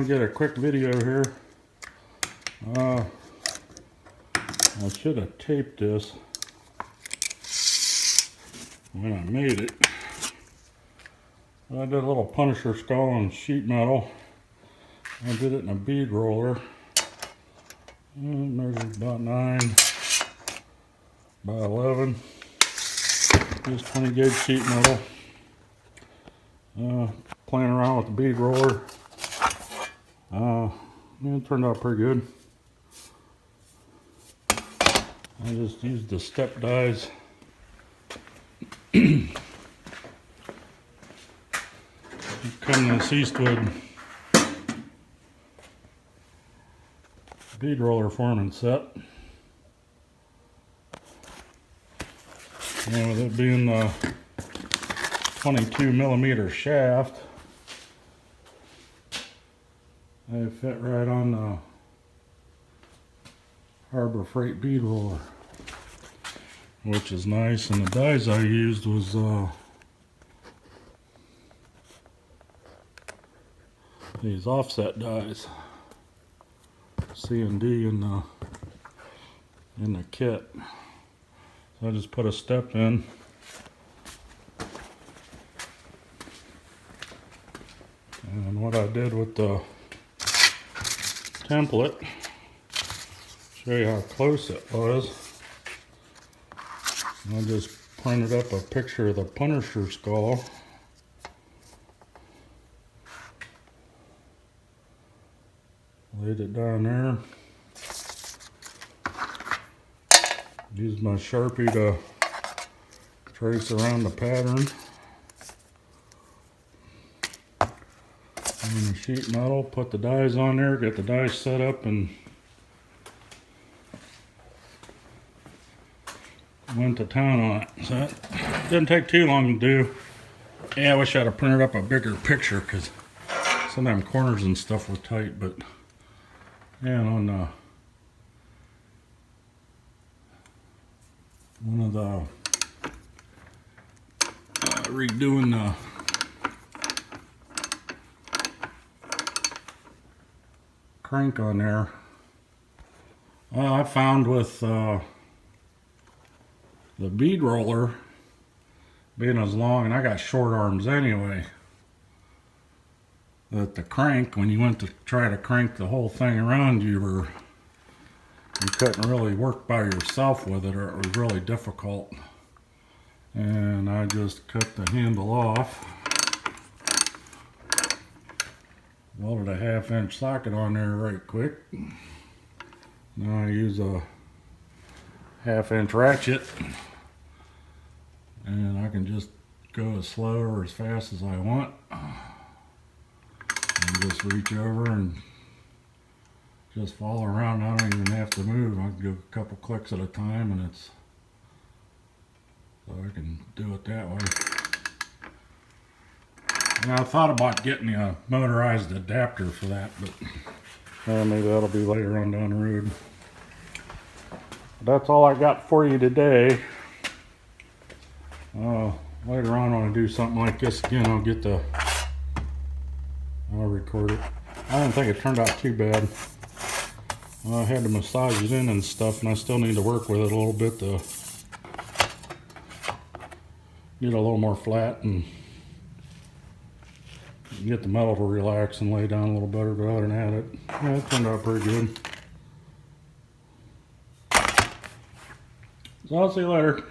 to get a quick video here. I should have taped this when I made it. I did a little Punisher skull on sheet metal. I did it in a bead roller. And measured about 9 by 11. Just 20 gauge sheet metal. Playing around with the bead roller. It turned out pretty good. I just used the step dies. Come this Eastwood bead roller forming set. And with it being the 22mm shaft, they fit right on the Harbor Freight bead roller, which is nice. And the dies I used was these offset dies, C and D in the kit. So I just put a step in. And what I did with the template, show you how close it was. I just printed up a picture of the Punisher skull. Laid it down there. Used my Sharpie to trace around the pattern. And the sheet metal, put the dies on there, get the dies set up, and went to town on it. So it didn't take too long to do. Yeah, I wish I'd have printed up a bigger picture because some of them corners and stuff were tight, but yeah, on one of the redoing the crank on there, I found with the bead roller being as long, and I got short arms anyway, that the crank, when you went to try to crank the whole thing around, you couldn't really work by yourself with it, or it was really difficult. And I just cut the handle off, welded a 1/2-inch socket on there right quick. Now I use a 1/2-inch ratchet, and I can just go as slow or as fast as I want. And just reach over and just follow around. I don't even have to move. I can go a couple clicks at a time, and it's so I can do it that way. And I thought about getting a motorized adapter for that, but maybe that'll be later on down the road. That's all I got for you today. Later on, when I do something like this again, I'll record it. I don't think it turned out too bad. I had to massage it in and stuff, and I still need to work with it a little bit to get a little more flat and get the metal to relax and lay down a little better. But other than that, it turned out pretty good. So I'll see you later.